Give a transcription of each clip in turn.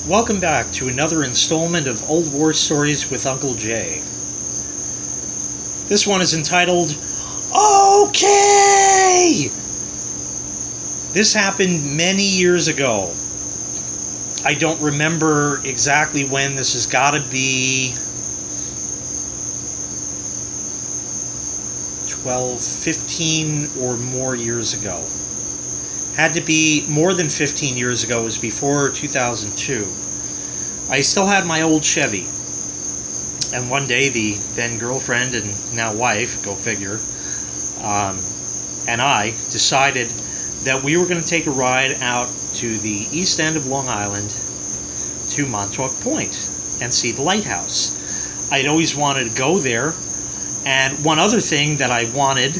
Welcome back to another installment of Old War Stories with Uncle Jay. This one is entitled, Okay! This happened many years ago. I don't remember exactly when. This has got to be 12, 15 or more years ago. Had to be more than 15 years ago. It was before 2002. I still had my old Chevy. And one day the then girlfriend and now wife, go figure, and I decided that we were going to take a ride out to the east end of Long Island to Montauk Point and see the lighthouse. I'd always wanted to go there. And one other thing that I wanted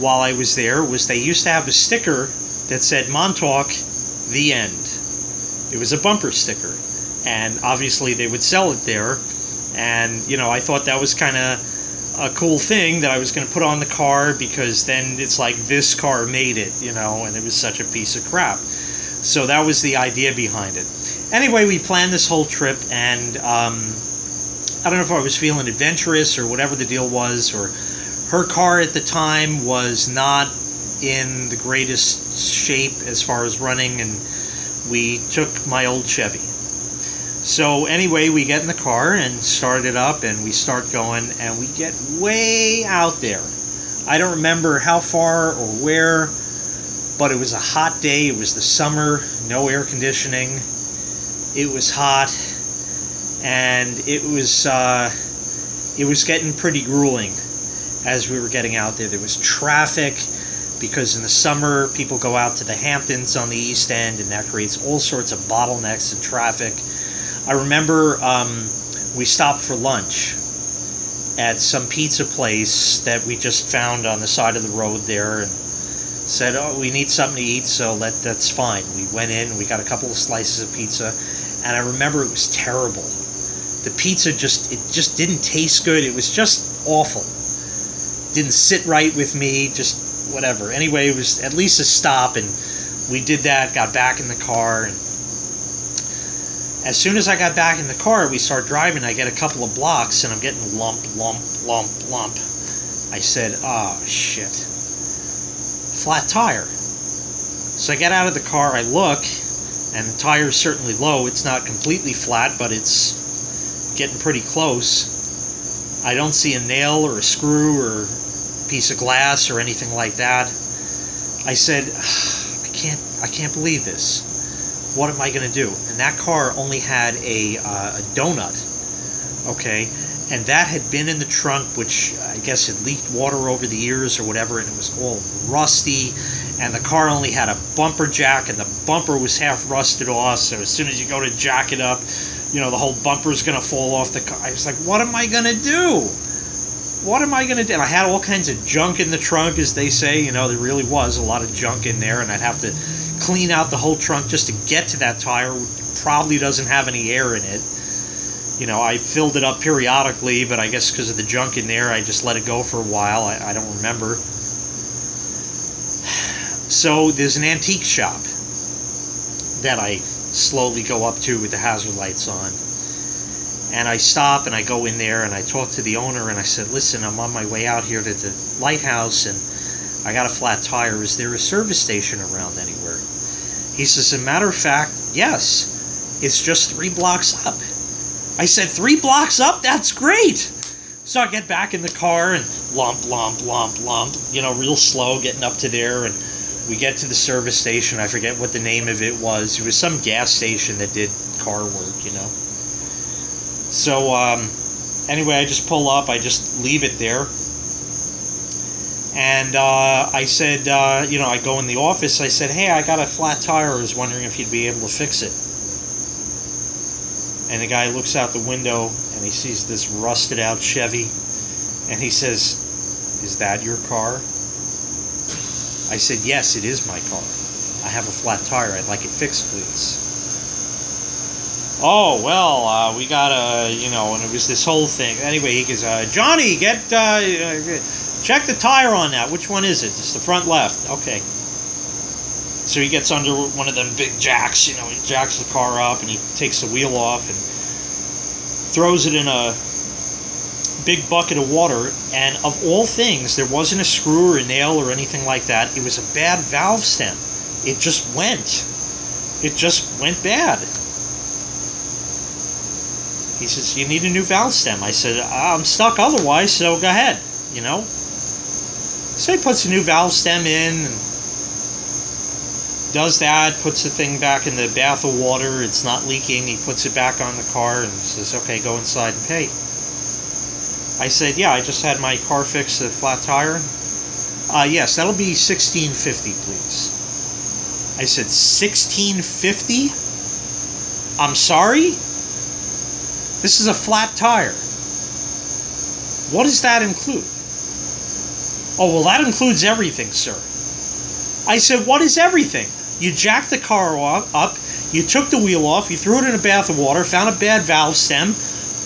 while I was there was they used to have a sticker that said Montauk, the end. It was a bumper sticker. And obviously they would sell it there. And, you know, I thought that was kind of a cool thing that I was going to put on the car, because then it's like, this car made it, you know, and it was such a piece of crap. So that was the idea behind it. Anyway, we planned this whole trip, and I don't know if I was feeling adventurous or whatever the deal was, or her car at the time was not in the greatest shape as far as running, and we took my old Chevy. So anyway, we get in the car and start it up, and we start going, and we get way out there. I don't remember how far or where, but it was a hot day. It was the summer, no air conditioning. It was hot, and it was getting pretty grueling as we were getting out there. There was traffic, because in the summer, people go out to the Hamptons on the East End, and that creates all sorts of bottlenecks and traffic. I remember we stopped for lunch at some pizza place that we just found on the side of the road there, and said, oh, we need something to eat, so that's fine. We went in, we got a couple of slices of pizza, and I remember it was terrible. The pizza just didn't taste good. It was just awful. Didn't sit right with me, just whatever. Anyway, it was at least a stop, and we did that, got back in the car, and as soon as I got back in the car, we start driving. I get a couple of blocks, and I'm getting lump. I said, oh, shit. Flat tire. So I get out of the car, I look, and the tire's certainly low. It's not completely flat, but it's getting pretty close. I don't see a nail or a screw or a piece of glass or anything like that. I said, I can't believe this. What am I going to do? And that car only had a donut, okay? And that had been in the trunk, which I guess had leaked water over the years or whatever, and it was all rusty. And the car only had a bumper jack, and the bumper was half rusted off, so as soon as you go to jack it up, you know, the whole bumper's going to fall off the car. I was like, what am I going to do? What am I going to do? And I had all kinds of junk in the trunk, as they say. You know, there really was a lot of junk in there, and I'd have to clean out the whole trunk just to get to that tire, which probably doesn't have any air in it. You know, I filled it up periodically, but I guess because of the junk in there, I just let it go for a while. I don't remember. So there's an antique shop that I slowly go up to with the hazard lights on. And I stop and I go in there and I talk to the owner, and I said, listen, I'm on my way out here to the lighthouse, and I got a flat tire. Is there a service station around anywhere? He says, as a matter of fact, yes. It's just 3 blocks up. I said, 3 blocks up? That's great. So I get back in the car and lump, you know, real slow getting up to there. And we get to the service station. I forget what the name of it was. It was some gas station that did car work, you know. So anyway, I just pull up. I just leave it there. And I said, you know, I go in the office. I said, hey, I got a flat tire. I was wondering if you'd be able to fix it. And the guy looks out the window, and he sees this rusted out Chevy. And he says, is that your car? I said, yes, it is my car. I have a flat tire. I'd like it fixed, please. Oh, well, we gotta, you know, and it was this whole thing. Anyway, he goes, Johnny, check the tire on that. Which one is it? It's the front left. Okay. So he gets under one of them big jacks, you know, he jacks the car up and he takes the wheel off and throws it in a big bucket of water. And of all things, there wasn't a screw or a nail or anything like that. It was a bad valve stem. It just went. It just went bad. He says, you need a new valve stem. I said, I'm stuck otherwise, so go ahead, you know. So he puts a new valve stem in and does that, puts the thing back in the bath of water. It's not leaking. He puts it back on the car and says, okay, go inside and pay. I said, yeah, I just had my car fix a flat tire. Yes, that'll be $16.50, please. I said, $16.50? I'm sorry? This is a flat tire. What does that include? Oh, well, that includes everything, sir. I said, what is everything? You jacked the car up, you took the wheel off, you threw it in a bath of water, found a bad valve stem,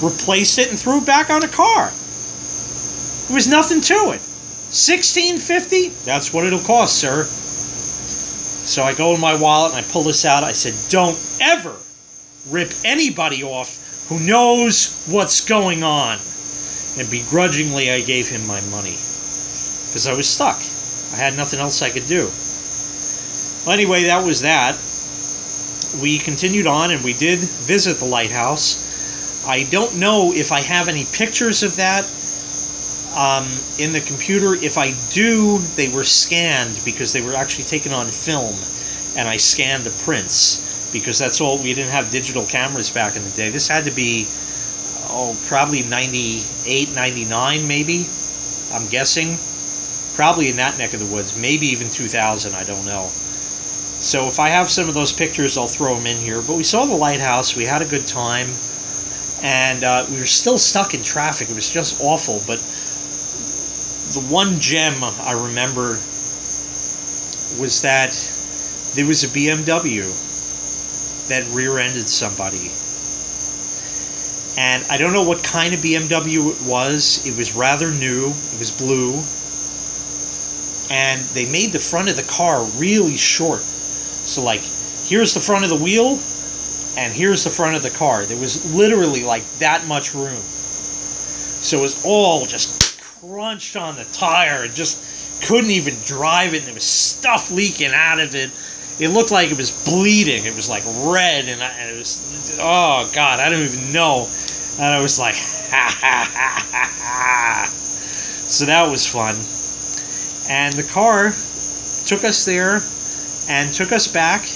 replaced it, and threw it back on the car. There was nothing to it. $16.50? That's what it'll cost, sir. So I go in my wallet and I pull this out. I said, don't ever rip anybody off who knows what's going on. And begrudgingly, I gave him my money. Because I was stuck. I had nothing else I could do. Well, anyway, that was that. We continued on and we did visit the lighthouse. I don't know if I have any pictures of that in the computer. If I do, they were scanned because they were actually taken on film. And I scanned the prints. Because that's all, we didn't have digital cameras back in the day. This had to be, probably 98, 99 maybe, I'm guessing. Probably in that neck of the woods, maybe even 2000, I don't know. So if I have some of those pictures, I'll throw them in here. But we saw the lighthouse, we had a good time, and we were still stuck in traffic. It was just awful, but the one gem I remember was that there was a BMW that rear-ended somebody. And I don't know what kind of BMW it was. It was rather new. It was blue. And they made the front of the car really short. So, like, here's the front of the wheel, and here's the front of the car. There was literally, like, that much room. So it was all just crunched on the tire. And just couldn't even drive it. And there was stuff leaking out of it. It looked like it was bleeding. It was like red, and it was, oh God, I don't even know. And I was like, ha ha ha ha ha. So that was fun. And the car took us there and took us back.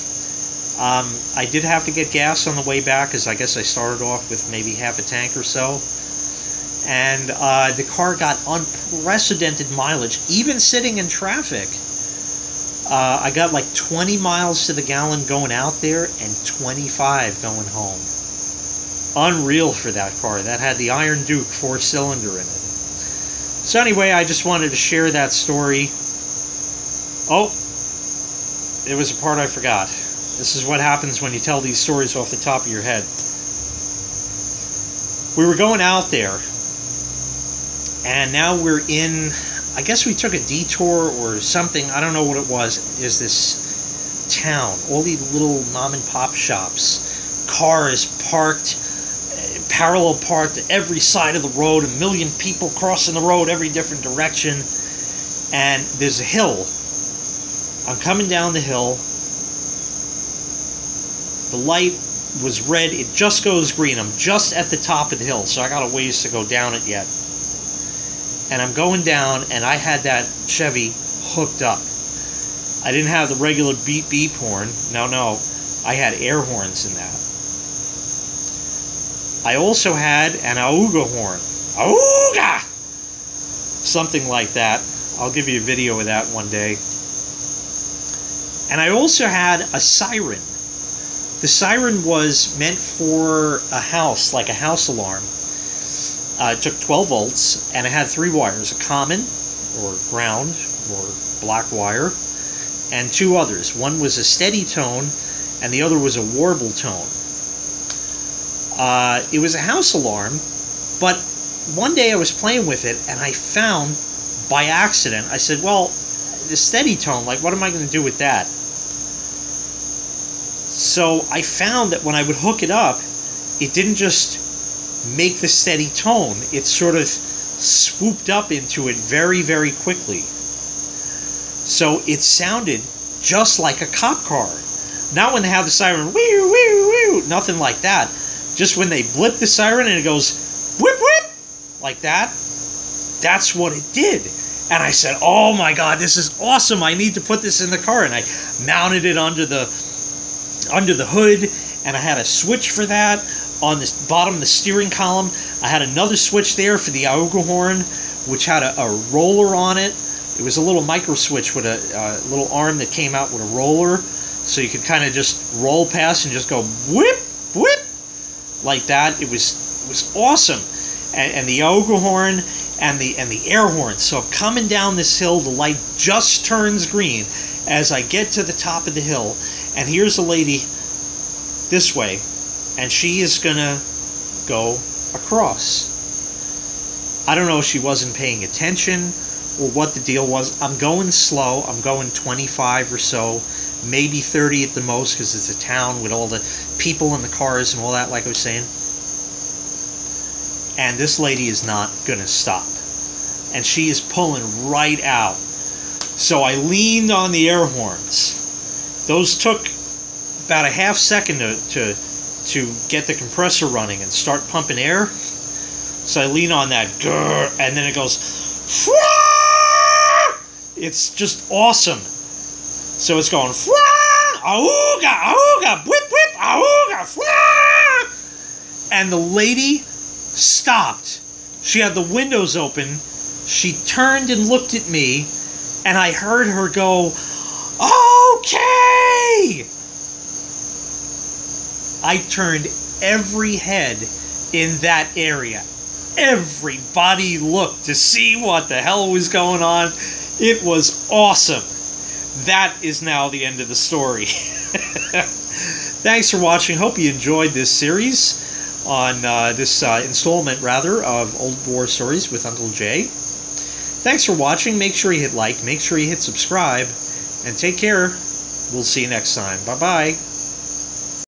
I did have to get gas on the way back, because I guess I started off with maybe half a tank or so. And the car got unprecedented mileage, even sitting in traffic. I got like 20 miles to the gallon going out there and 25 going home. Unreal for that car. That had the Iron Duke 4-cylinder in it. So anyway, I just wanted to share that story. Oh, there was a part I forgot. This is what happens when you tell these stories off the top of your head. We were going out there, and now we're in, I guess we took a detour or something, I don't know what it was, is this town. All these little mom and pop shops. Cars parked, parallel parked to every side of the road, 1 million people crossing the road every different direction. And there's a hill. I'm coming down the hill. The light was red, it just goes green. I'm just at the top of the hill, so I got a ways to go down it yet. And I'm going down, and I had that Chevy hooked up. I didn't have the regular beep beep horn. No. I had air horns in that. I also had an ah-ooh-gah horn. Ah-ooh-gah! Something like that. I'll give you a video of that one day. And I also had a siren. The siren was meant for a house, like a house alarm. It took 12 volts, and it had 3 wires, a common, or ground, or black wire, and 2 others. One was a steady tone, and the other was a warble tone. It was a house alarm, but one day I was playing with it, and I found, by accident, I said, well, the steady tone, like, what am I going to do with that? So I found that when I would hook it up, it didn't just make the steady tone. It sort of swooped up into it very, very quickly. So it sounded just like a cop car. Not when they have the siren, woo, woo, woo, nothing like that. Just when they blip the siren and it goes, whip, whip, like that. That's what it did. And I said, oh my God, this is awesome. I need to put this in the car. And I mounted it under the hood, and I had a switch for that. On the bottom of the steering column, I had another switch there for the ah-ooh-gah horn, which had a roller on it. It was a little micro switch with a little arm that came out with a roller, so you could kind of just roll past and just go whip, whip, like that. It was awesome. And the ah-ooh-gah horn and the air horn. So coming down this hill, the light just turns green as I get to the top of the hill, and here's a lady this way, and she is gonna go across. I don't know if she wasn't paying attention or what the deal was. I'm going slow. I'm going 25 or so, maybe 30 at the most, because it's a town with all the people in the cars and all that, like I was saying. And this lady is not gonna stop, and she is pulling right out. So I leaned on the air horns. Those took about a half second to get the compressor running and start pumping air. So I lean on that, and then it goes, it's just awesome. So it's going, ah-ooh-gah, ah-ooh-gah, whip, whip, ah-ooh-gah, and the lady stopped. She had the windows open. She turned and looked at me, and I heard her go, okay! I turned every head in that area. Everybody looked to see what the hell was going on. It was awesome. That is now the end of the story. Thanks for watching. Hope you enjoyed this series on this installment, rather, of Old War Stories with Uncle Jay. Thanks for watching. Make sure you hit like, make sure you hit subscribe, and take care. We'll see you next time. Bye-bye.